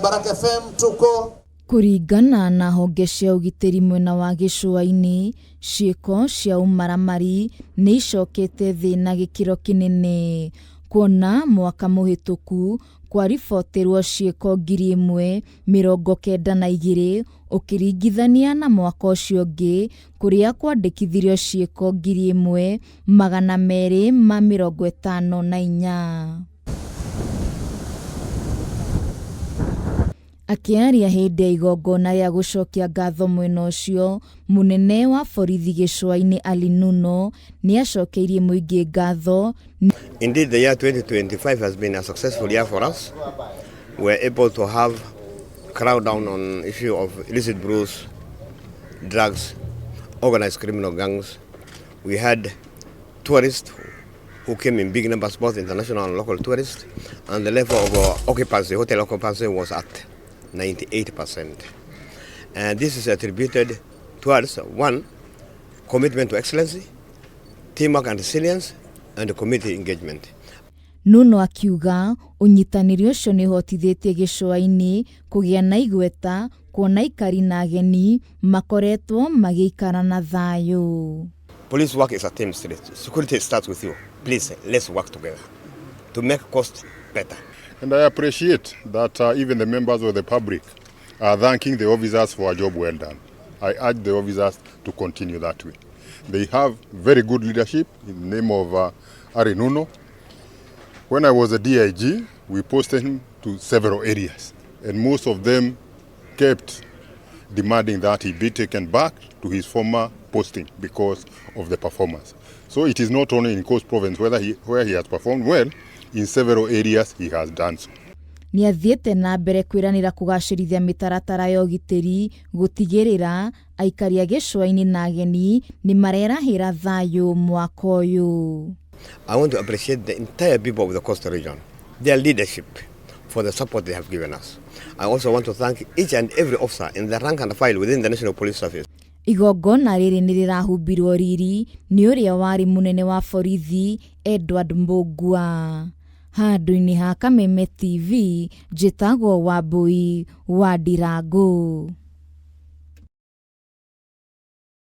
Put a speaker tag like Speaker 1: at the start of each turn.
Speaker 1: Baraka FM tuko
Speaker 2: kuringana na honge cia ugitiri mwena wa GICUA-INI, ciiko cia umaramari ni icokete thi na gikiro kinene, kuona mwaka muhituku kwa ribotirwo ciiko 1092 ukiringithania na mwaka ucio ungi kuria kwandikithirio ciiko 1254. Akiaria hindi ya igongona ria gucokia ngatho mwena ucio, munene wa borithi GICUA-INI ali NUNO ni acokeirie muingi ngatho.
Speaker 3: Indeed, the year 2025 has been a successful year for us. We're able to have crack down on issue of illicit brews, drugs, organized criminal gangs. We had tourists who came in big numbers, both international and local tourists, and the level of occupancy, hotel occupancy, was at 98%. And this is attributed towards, one, commitment to excellency, teamwork and resilience, and community engagement.
Speaker 2: NUNO akiuga unyitaniri ucio ni UHOTITHITIE GICUA-INI kugia na igweta kuona AIKARI na ageni makoretwo magiikara na thayu.
Speaker 3: Police work is a team spirit. Security starts with you. Please, let's work together to make cost better.
Speaker 4: And I appreciate that even the members of the public are thanking the officers for a job well done. I urge the officers to continue that way. They have very good leadership in the name of NUNO. When I was a DIG, we posted him to several areas, and most of them kept demanding that he be taken back to his former posting because of the performance. So it is not only in Coast Province where he has performed well, in several areas he has done so.
Speaker 2: Ni athiete na mbere kwiranira kugacirithia mitaratara ya ugitiri gutigirira aikari a GICUA-INI na ageni ni marerahira thayu mwaka uyu.
Speaker 3: I want to appreciate the entire people of the coastal region, their leadership, for the support they have given us. I also want to thank each and every officer in the rank and file within the National Police Service.
Speaker 2: Igongona riri ni rirahubirwo riri ni uria wari munene wa borithi Edward Mbugua. Handu-ini ha Kameme TV, njitagwo Wambui wa Ndirangu.